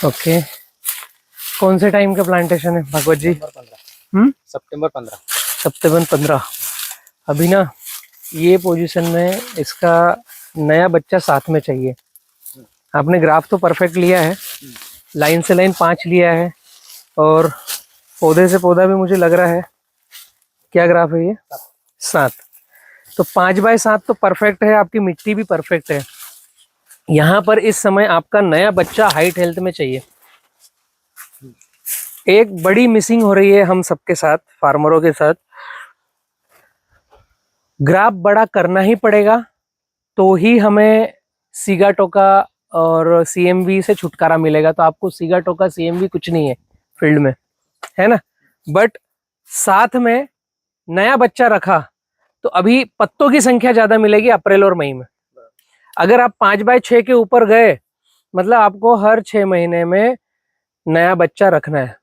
Okay, कौन से time का प्लांटेशन है भगवत जी? सितंबर 15। सितंबर 15। अभी ना ये पोजीशन में इसका नया बच्चा साथ में चाहिए। आपने ग्राफ तो परफेक्ट लिया है, लाइन से लाइन 5 लिया है, और पौधे से पौधा भी मुझे लग रहा है, क्या ग्राफ है ये? 7। तो 5/7 तो परफेक्ट है, आपकी मिट्टी भी परफेक्ट है। यहाँ पर इस समय आपका नया बच्चा हाइट हेल्थ में चाहिए। एक बड़ी मिसिंग हो रही है हम सबके साथ, फार्मरों के साथ। ग्राफ बड़ा करना ही पड़ेगा तो ही हमें सीगाटोका और सीएमवी से छुटकारा मिलेगा। तो आपको सीगाटोका सीएमवी कुछ नहीं है फील्ड में, है ना। बट साथ में नया बच्चा रखा तो अभी पत्तों की संख्या ज्यादा मिलेगी अप्रैल और मई में। अगर आप 5/6 के ऊपर गए, मतलब आपको हर 6 महीने में नया बच्चा रखना है।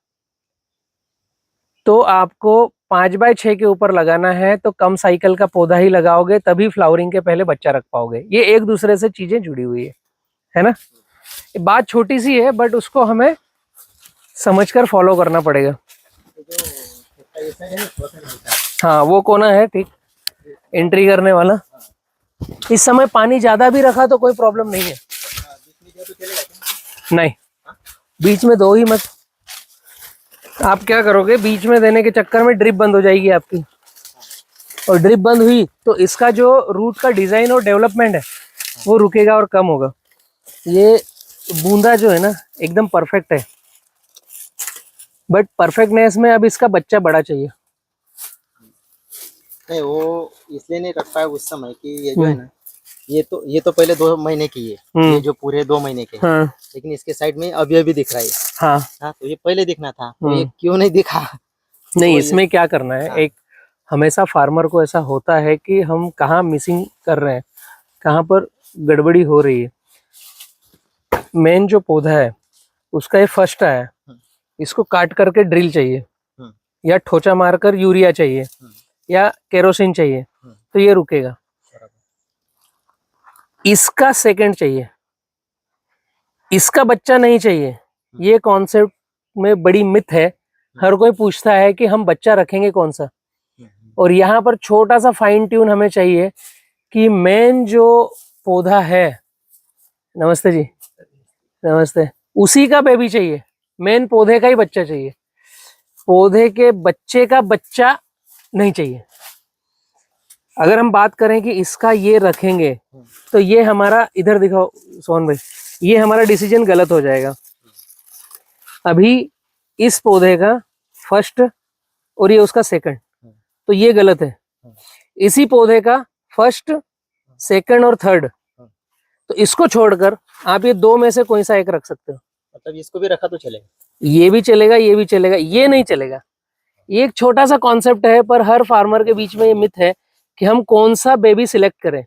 तो आपको 5/6 के ऊपर लगाना है, तो कम साइकिल का पौधा ही लगाओगे, तभी फ्लावरिंग के पहले बच्चा रख पाओगे। ये एक दूसरे से चीजें जुड़ी हुई है ना। ये बात छोटी सी है, बट उसको हमें समझकर फॉलो करना पड़ेगा। हाँ, वो कोना है ठीक एंट्री करने वाला। इस समय पानी ज्यादा भी रखा तो कोई प्रॉब्लम नहीं है। नहीं, बीच में दो ही मत। आप क्या करोगे, बीच में देने के चक्कर में ड्रिप बंद हो जाएगी आपकी, और ड्रिप बंद हुई तो इसका जो रूट का डिजाइन और डेवलपमेंट है वो रुकेगा और कम होगा। ये बूंदा जो है ना एकदम परफेक्ट है, बट परफेक्टनेस में अब इसका बच्चा बड़ा चाहिए। नहीं, वो इसलिए नहीं रख पाया उस समय कि ये जो है ना, ये तो पहले 2 महीने की है, ये जो पूरे 2 महीने के हाँ। लेकिन इसके साइड में अभी दिख रहा है। हाँ, हाँ, तो ये पहले दिखना था, तो ये क्यों नहीं दिखा? नहीं, तो इसमें क्या करना है, एक हमेशा फार्मर को ऐसा होता है कि हम कहाँ मिसिंग कर रहे हैं, कहाँ पर गड़बड़ी हो रही है। मेन जो पौधा है उसका ये फर्स्ट है, इसको काट करके ड्रिल चाहिए, या ठोचा मारकर यूरिया चाहिए, या केरोसिन चाहिए, तो ये रुकेगा। इसका सेकंड चाहिए, इसका बच्चा नहीं चाहिए। ये कॉन्सेप्ट में बड़ी मिथ है। हर कोई पूछता है कि हम बच्चा रखेंगे कौन सा, और यहाँ पर छोटा सा फाइन ट्यून हमें चाहिए कि मेन जो पौधा है, नमस्ते जी, नमस्ते, उसी का बेबी चाहिए। मेन पौधे का ही बच्चा चाहिए, पौधे के बच्चे का बच्चा नहीं चाहिए। अगर हम बात करें कि इसका ये रखेंगे तो ये हमारा, इधर दिखाओ सोहन भाई, ये हमारा डिसीजन गलत हो जाएगा। अभी इस पौधे का फर्स्ट और ये उसका सेकंड, तो ये गलत है। इसी पौधे का फर्स्ट, सेकंड और थर्ड, तो इसको छोड़कर आप ये 2 में से कोई सा एक रख सकते हो। मतलब इसको भी रखा तो चलेगा, ये भी चलेगा, ये भी चलेगा, ये नहीं चलेगा। ये एक छोटा सा कॉन्सेप्ट है, पर हर फार्मर के बीच में ये मिथ है कि हम कौन सा बेबी सिलेक्ट करें।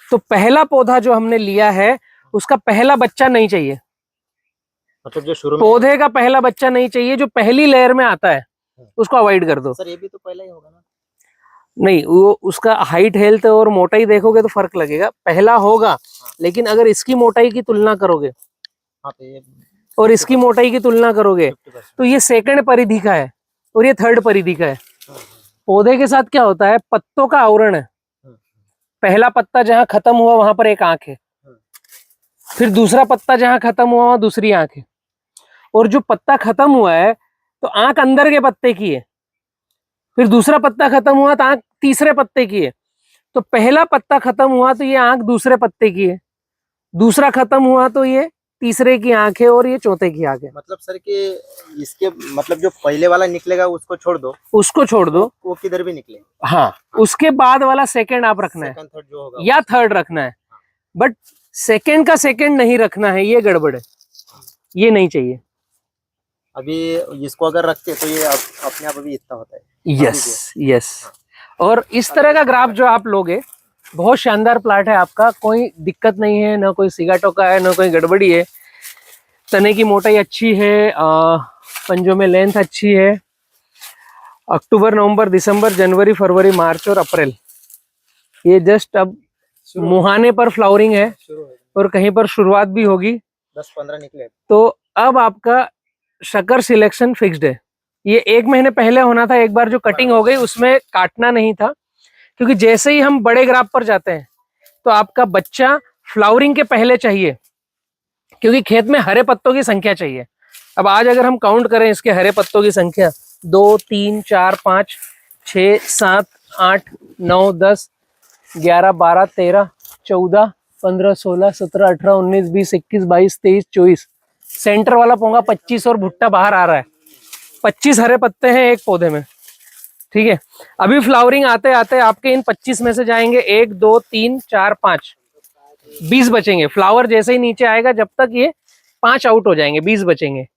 तो पहला पौधा जो हमने लिया है उसका पहला बच्चा नहीं चाहिए, मतलब जो शुरू में पौधे का पहला बच्चा नहीं चाहिए, जो पहली लेयर में आता है उसको अवॉइड कर दो। सर ये भी तो पहला ही होगा ना? नहीं, वो उसका हाइट हेल्थ और मोटाई देखोगे तो फर्क लगेगा, पहला होगा। लेकिन अगर इसकी मोटाई की तुलना करोगे तो ये और इसकी मोटाई की तुलना करोगे तो ये सेकंड परिधि का है और ये थर्ड परिधि का है। पौधे के साथ क्या होता है, पत्तों का आवरण है। पहला पत्ता जहां खत्म हुआ वहां पर एक आंख है, फिर दूसरा पत्ता जहां खत्म हुआ वहां दूसरी आंख है, और जो पत्ता खत्म हुआ है तो आंख अंदर के पत्ते की है, फिर दूसरा पत्ता खत्म हुआ तो आंख तीसरे पत्ते की है। तो पहला पत्ता खत्म हुआ तो ये आंख दूसरे पत्ते की है, दूसरा खत्म हुआ तो ये तीसरे की आंख है, और ये चौथे की आंख है। मतलब सर कि इसके मतलब जो पहले वाला निकलेगा उसको छोड़ दो, उसको छोड़ दो, वो किधर भी निकले। हाँ, उसके बाद वाला सेकंड आप रखना है, सेकंड थर्ड जो होगा या थर्ड रखना है, बट सेकंड का सेकंड नहीं रखना है, ये गड़बड़ है, ये नहीं चाहिए। अभी इसको अगर रखते तो ये अपने आप अभी इतना होता है। Yes, yes. और इस तरह का ग्राफ जो आप लोगे, बहुत शानदार प्लाट है आपका, कोई दिक्कत नहीं है, ना कोई सिगाटोका है, ना कोई गड़बड़ी है। तने की मोटाई अच्छी है, पंजों में लेंथ अच्छी है। अक्टूबर, नवंबर, दिसंबर, जनवरी, फरवरी, मार्च और अप्रैल, ये जस्ट अब मुहाने पर फ्लावरिंग है, और कहीं पर शुरुआत भी होगी। 10-15 निकले तो अब आपका शकर सिलेक्शन फिक्स्ड है। ये 1 महीने पहले होना था, एक बार जो कटिंग हो गई उसमें काटना नहीं था, क्योंकि जैसे ही हम बड़े ग्राफ पर जाते हैं तो आपका बच्चा फ्लावरिंग के पहले चाहिए, क्योंकि खेत में हरे पत्तों की संख्या चाहिए। अब आज अगर हम काउंट करें इसके हरे पत्तों की संख्या 2 3 4 5 6 7 8 9 10 11 12 13 14 15 16 17 18 19 20 21 22 23 24, सेंटर वाला पोंगा 25 और भुट्टा बाहर आ रहा है। 25 हरे पत्ते हैं एक पौधे में, ठीक है। अभी फ्लावरिंग आते आते आपके इन 25 में से जाएंगे 1 2 3 4 5, 20 बचेंगे। फ्लावर जैसे ही नीचे आएगा जब तक ये 5 आउट हो जाएंगे, 20 बचेंगे।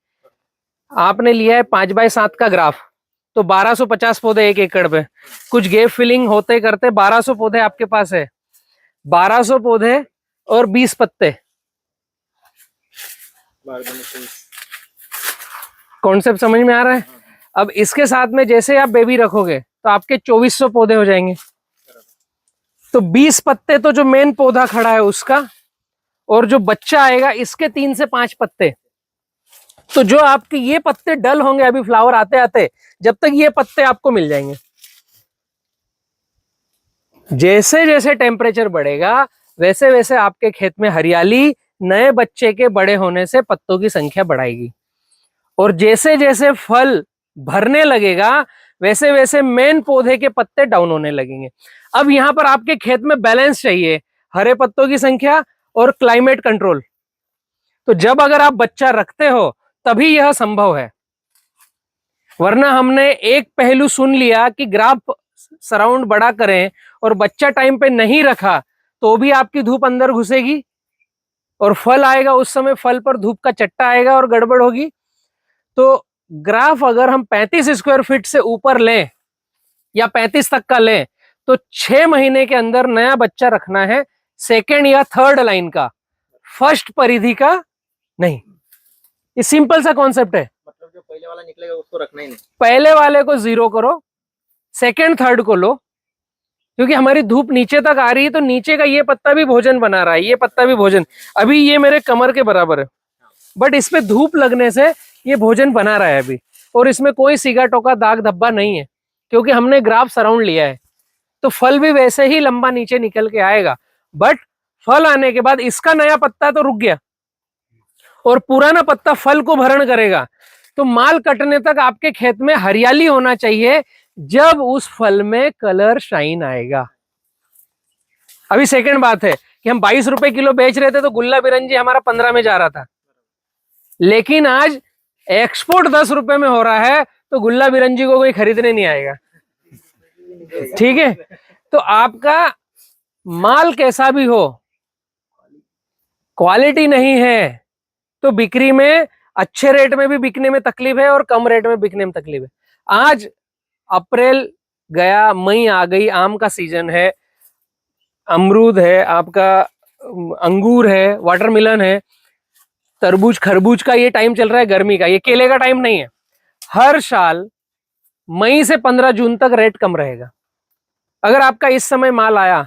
आपने लिया है 5x7 का ग्राफ, तो 1250 पौधे 1 एकड़ पे, कुछ गैप फिलिंग होते करते 1200 पौधे आपके पास है। 1200 पौधे और 20 पत्ते, कॉन्सेप्ट समझ में आ रहा है। अब इसके साथ में जैसे आप बेबी रखोगे तो आपके 2400 पौधे हो जाएंगे। तो 20 पत्ते तो जो मेन पौधा खड़ा है उसका, और जो बच्चा आएगा इसके 3 से 5 पत्ते। तो जो आपके ये पत्ते डल होंगे अभी फ्लावर आते आते, जब तक ये पत्ते आपको मिल जाएंगे। जैसे जैसे टेम्परेचर बढ़ेगा वैसे वैसे आपके खेत में हरियाली नए बच्चे के बड़े होने से पत्तों की संख्या बढ़ाएगी, और जैसे जैसे फल भरने लगेगा वैसे वैसे मेन पौधे के पत्ते डाउन होने लगेंगे। अब यहां पर आपके खेत में बैलेंस चाहिए, हरे पत्तों की संख्या और क्लाइमेट कंट्रोल। तो जब अगर आप बच्चा रखते हो तभी यह संभव है, वरना हमने एक पहलू सुन लिया कि ग्राफ सराउंड बड़ा करें और बच्चा टाइम पे नहीं रखा तो भी आपकी धूप अंदर घुसेगी और फल आएगा, उस समय फल पर धूप का चट्टा आएगा और गड़बड़ होगी। तो ग्राफ अगर हम 35 स्क्वायर फीट से ऊपर लें या 35 तक का लें तो 6 महीने के अंदर नया बच्चा रखना है, सेकेंड या थर्ड लाइन का, फर्स्ट परिधि का नहीं। ये सिंपल सा कॉन्सेप्ट है। मतलब जो पहले वाला निकलेगा उसको रखना ही नहीं, पहले वाले को 0 करो, सेकेंड थर्ड को लो, क्योंकि हमारी धूप नीचे तक आ रही है तो नीचे का ये पत्ता भी भोजन बना रहा है, ये पत्ता भी भोजन। अभी ये मेरे कमर के बराबर है, बट इस पे धूप लगने से ये भोजन बना रहा है अभी, और इसमें कोई सीगा टोका दाग धब्बा नहीं है, क्योंकि हमने ग्राफ सराउंड लिया है। तो फल भी वैसे ही लंबा नीचे निकल के आएगा, बट फल आने के बाद इसका नया पत्ता तो रुक गया और पुराना पत्ता फल को भरण करेगा। तो माल कटने तक आपके खेत में हरियाली होना चाहिए, जब उस फल में कलर शाइन आएगा। अभी सेकंड बात है कि हम 22 रुपए किलो बेच रहे थे तो गुल्ला बिरंजी हमारा 15 में जा रहा था, लेकिन आज एक्सपोर्ट 10 रुपए में हो रहा है तो गुल्ला बिरंजी को कोई खरीदने नहीं आएगा, ठीक है। तो आपका माल कैसा भी हो, क्वालिटी नहीं है तो बिक्री में अच्छे रेट में भी बिकने में तकलीफ है और कम रेट में बिकने में तकलीफ है। आज अप्रैल गया, मई आ गई, आम का सीजन है, अमरूद है, आपका अंगूर है, वाटरमेलन है, तरबूज खरबूज का ये टाइम चल रहा है गर्मी का, ये केले का टाइम नहीं है। हर साल मई से 15 जून तक रेट कम रहेगा। अगर आपका इस समय माल आया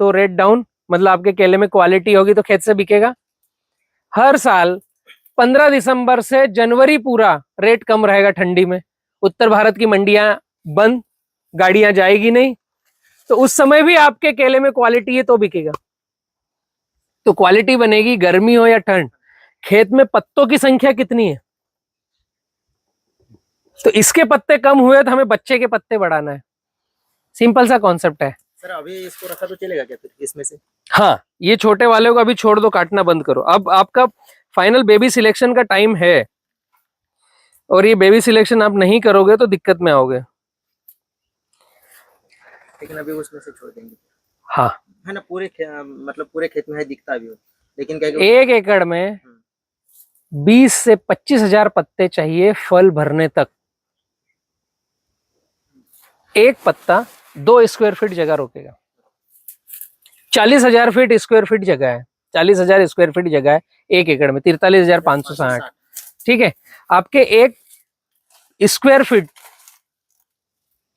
तो रेट डाउन, मतलब आपके केले में क्वालिटी होगी तो खेत से बिकेगा। हर साल 15 दिसंबर से जनवरी पूरा रेट कम रहेगा ठंडी में, उत्तर भारत की मंडियां बंद, गाड़ियां जाएगी नहीं, तो उस समय भी आपके केले में क्वालिटी है तो बिकेगा। तो क्वालिटी बनेगी गर्मी हो या ठंड। खेत में पत्तों की संख्या कितनी है, तो इसके पत्ते कम हुए तो हमें बच्चे के पत्ते बढ़ाना है, सिंपल सा कॉन्सेप्ट है। सर अभी इसको रखा तो चलेगा क्या फिर इसमें से? हाँ, ये छोटे वाले को अभी छोड़ दो, काटना बंद करो। अब आपका फाइनल बेबी सिलेक्शन का टाइम है, और ये बेबी सिलेक्शन आप नहीं करोगे तो दिक्कत में आओगे। लेकिन अभी उसमें से छोड़ देंगे, हाँ है ना, मतलब पूरे खेत में है, दिखता भी हो, लेकिन क्या 1 एकड़ में 20 से 25 हजार पत्ते चाहिए फल भरने तक। एक पत्ता 2 स्क्वायर फीट जगह रोकेगा। 40,000 फीट स्क्वायर फीट जगह है, 40,000 स्क्वायर फीट जगह है 1 एकड़ में, 43,560, ठीक है। आपके 1 स्क्वायर फीट,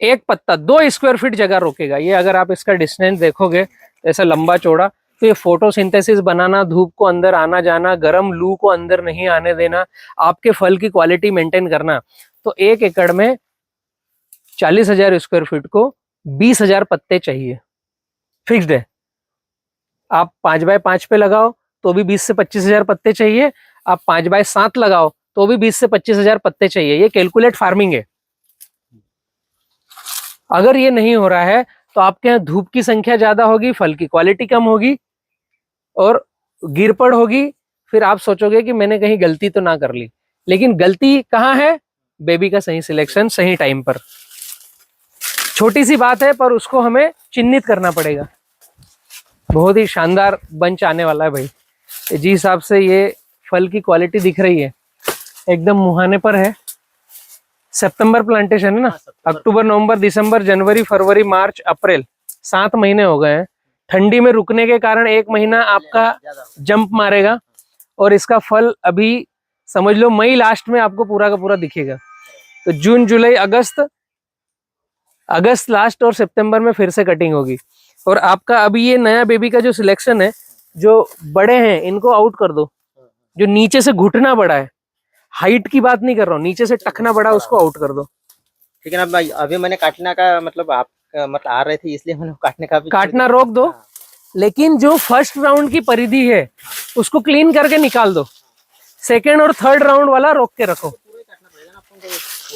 एक पत्ता 2 स्क्वायर फीट जगह रोकेगा। ये अगर आप इसका डिस्टेंस देखोगे तो ऐसा लंबा चौड़ा तो ये फोटोसिंथेसिस बनाना, धूप को अंदर आना जाना, गर्म लू को अंदर नहीं आने देना, आपके फल की क्वालिटी मेंटेन करना, तो 1 एकड़ में 40,000 स्क्वायर फीट को 20,000 पत्ते चाहिए, फिक्स्ड है। आप 5x5 पे लगाओ तो भी 20 से 25,000 पत्ते चाहिए, आप 5x7 लगाओ तो भी 20 से 25,000 पत्ते चाहिए। ये कैलकुलेट फार्मिंग है। अगर ये नहीं हो रहा है तो आपके यहाँ धूप की संख्या ज्यादा होगी, फल की क्वालिटी कम होगी और गिरपड़ होगी, फिर आप सोचोगे कि मैंने कहीं गलती तो ना कर ली। लेकिन गलती कहाँ है? बेबी का सही सिलेक्शन, सही टाइम पर। छोटी सी बात है पर उसको हमें चिन्हित करना पड़ेगा। बहुत ही शानदार बंच आने वाला है भाई। जी हिसाब से ये फल की क्वालिटी दिख रही है, एकदम मुहाने पर है। सितंबर प्लांटेशन है ना, अक्टूबर, नवंबर, दिसंबर, जनवरी, फरवरी, मार्च, अप्रैल, 7 महीने हो गए हैं। ठंडी में रुकने के कारण 1 महीना आपका जंप मारेगा और इसका फल अभी समझ लो मई लास्ट में आपको पूरा का पूरा दिखेगा। तो जून, जुलाई, अगस्त लास्ट और सितंबर में फिर से कटिंग होगी। और आपका अभी ये नया बेबी का जो सिलेक्शन है, जो बड़े हैं इनको आउट कर दो, जो नीचे से घुटना बड़ा है, हाइट की बात नहीं कर रहा हूँ, नीचे से टखना बड़ा, उसको आउट कर दो। ठीक है ना। अभी मैंने काटने का मतलब आप मतलब आ रहे थे इसलिए मैंने काटने का भी काटना रोक दो, लेकिन जो फर्स्ट राउंड की परिधि है उसको क्लीन करके निकाल दो। सेकेंड और थर्ड राउंड वाला रोक के रखो।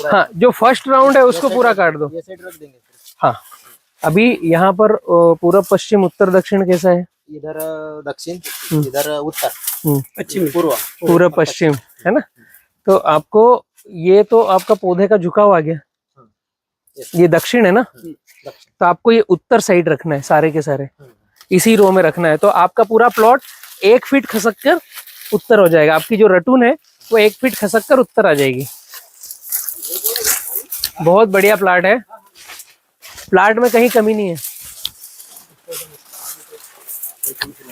हाँ, जो फर्स्ट राउंड है उसको पूरा काट दो। ये साइड रख देंगे। हाँ, अभी यहाँ पर पूर्व, पश्चिम, उत्तर, दक्षिण कैसा है? इधर दक्षिण, इधर उत्तर, पश्चिम, पूर्व, पूर्व पश्चिम है ना। तो आपको ये तो आपका पौधे का झुकाव आ गया, ये दक्षिण है ना, तो आपको ये उत्तर साइड रखना है, सारे के सारे इसी रो में रखना है। तो आपका पूरा प्लॉट 1 फीट खसक कर उत्तर हो जाएगा। आपकी जो रटून है वो 1 फीट खसक कर उत्तर आ जाएगी। बहुत बढ़िया प्लाट है, प्लाट में कहीं कमी नहीं है।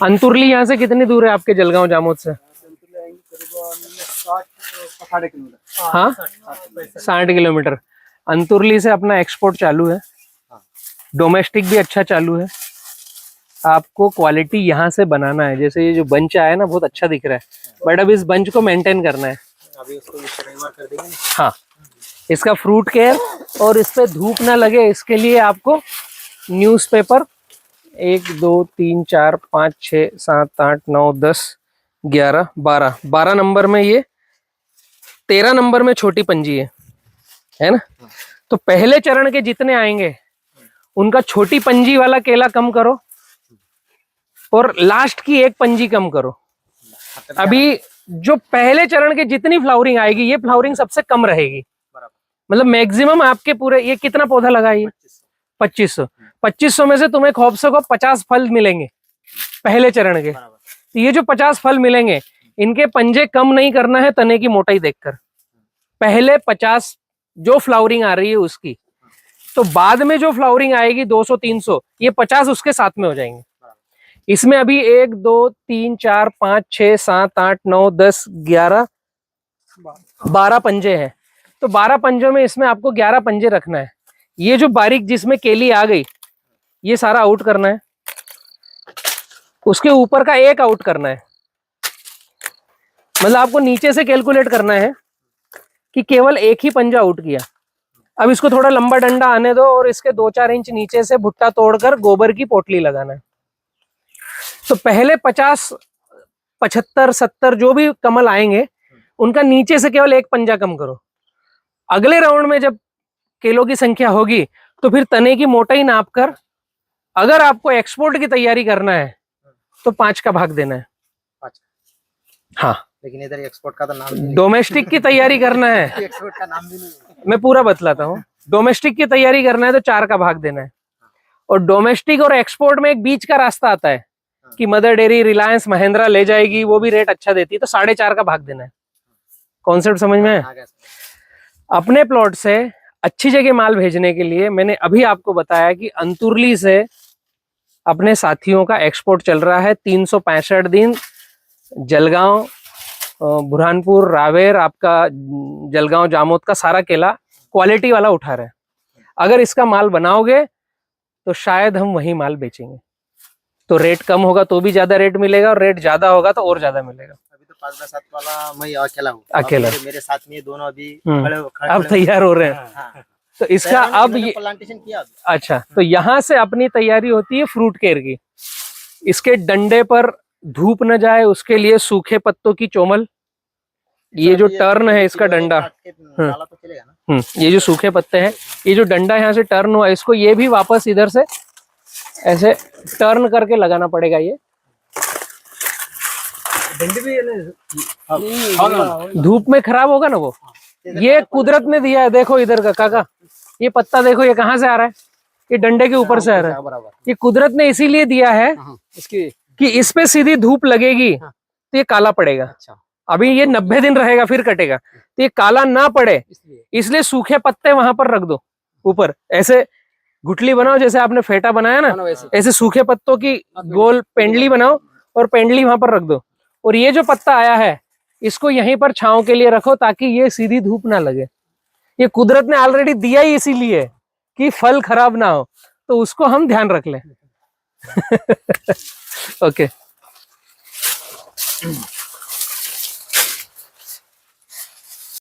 अंतुरली यहाँ से कितनी दूर है आपके जलगांव जामोद से? 60 किलोमीटर। हाँ, 60 किलोमीटर। अंतुरली से अपना एक्सपोर्ट चालू है, डोमेस्टिक भी अच्छा चालू है। आपको क्वालिटी यहाँ से बनाना है। जैसे ये जो बंच आया है ना, बहुत अच्छा दिख रहा है, बट अब इस बंच को मेंटेन करना है। अभी उसको रविवार कर देंगे। हाँ, इसका फ्रूट केयर और इस पे धूप ना लगे इसके लिए आपको न्यूज़पेपर 1 2 3 4 5 6 7 8 9 10 11 12 नंबर में, ये 13 नंबर में छोटी पंजी है ना। तो पहले चरण के जितने आएंगे उनका छोटी पंजी वाला केला कम करो और लास्ट की 1 पंजी कम करो। अभी जो पहले चरण के जितनी फ्लावरिंग आएगी, ये फ्लावरिंग सबसे कम रहेगी। मतलब मैक्सिमम आपके पूरे, ये कितना पौधा लगा है? 2500 में से तुम्हें खौफ से 50 फल मिलेंगे पहले चरण के। तो ये जो 50 फल मिलेंगे, इनके पंजे कम नहीं करना है तने की मोटाई देखकर। पहले 50 जो फ्लावरिंग आ रही है उसकी, तो बाद में जो फ्लावरिंग आएगी 200-300, ये 50 उसके साथ में हो जाएंगे। इसमें अभी 1 2 3 4 5 6 7 8 9 10 11 12 पंजे हैं। तो 12 पंजों में इसमें आपको 11 पंजे रखना है। ये जो बारीक जिसमें केली आ गई, ये सारा आउट करना है। उसके ऊपर का 1 आउट करना है। मतलब आपको नीचे से कैलकुलेट करना है कि केवल 1 ही पंजा आउट किया। अब इसको थोड़ा लंबा डंडा आने दो और इसके 2-4 इंच नीचे से भुट्टा तोड़कर गोबर की पोटली लगाना है। तो पहले 50 75 70 जो भी कमल आएंगे, उनका नीचे से केवल 1 पंजा कम करो। अगले राउंड में जब केलों की संख्या होगी तो फिर तने की मोटाई नाप कर, अगर आपको एक्सपोर्ट की तैयारी करना है तो 5 का भाग देना है। हाँ, लेकिन इधर एक्सपोर्ट का तो नाम भी नहीं। डोमेस्टिक की तैयारी करना है, एक्सपोर्ट का नाम भी नहीं। मैं पूरा बतलाता हूँ। डोमेस्टिक की तैयारी करना है तो 4 का भाग देना है। और डोमेस्टिक और एक्सपोर्ट में एक बीच का रास्ता आता है कि मदर डेयरी, रिलायंस, महिंद्रा ले जाएगी, वो भी रेट अच्छा देती है, तो 4.5 का भाग देना है। कॉन्सेप्ट समझ में है? अपने प्लॉट से अच्छी जगह माल भेजने के लिए मैंने अभी आपको बताया कि अंतुरली से अपने साथियों का एक्सपोर्ट चल रहा है 365 दिन। जलगांव, बुरहानपुर, रावेर, आपका जलगांव जामोद का सारा केला क्वालिटी वाला उठा रहे हैं। अगर इसका माल बनाओगे तो शायद हम वही माल बेचेंगे। तो रेट कम होगा तो भी ज्यादा रेट मिलेगा, और रेट ज्यादा होगा तो और ज्यादा मिलेगा। अभी तो 5-7 वाला मैं अकेला हूँ। अकेला। मेरे साथ में ये दोनों अभी अब तैयार हो रहे हैं। हाँ। तो इसका अब ये प्लांटेशन किया अभी। अच्छा, तो यहाँ से अपनी तैयारी होती है फ्रूट केयर की। इसके डंडे पर धूप न जाए उसके लिए सूखे पत्तों की चोमल, ये जो टर्न है इसका डंडा, डाला तो चलेगा ना? ये जो सूखे पत्ते हैं, ये जो डंडा यहाँ से टर्न हुआ इसको ये भी वापस इधर से ऐसे टर्न करके लगाना पड़ेगा। ये धूप में खराब होगा ना वो, ये कुदरत ने दिया है। देखो इधर का काका, ये पत्ता देखो ये कहाँ से आ रहा है, ये डंडे के ऊपर से आ रहा है। ये कुदरत ने इसीलिए दिया है इसकी कि इस पे सीधी धूप लगेगी तो ये काला पड़ेगा। अच्छा। अभी ये 90 दिन रहेगा फिर कटेगा, तो ये काला ना पड़े इसलिए सूखे पत्ते वहां पर रख दो ऊपर। ऐसे गुठली बनाओ जैसे आपने फेटा बनाया ना, ऐसे सूखे पत्तों की गोल पेंडली बनाओ और पेंडली वहां पर रख दो। और ये जो पत्ता आया है इसको यहीं पर छांव के लिए रखो ताकि ये सीधी धूप ना लगे। ये कुदरत ने ऑलरेडी दिया ही इसीलिए कि फल खराब ना हो, तो उसको हम ध्यान रख लें। ओके।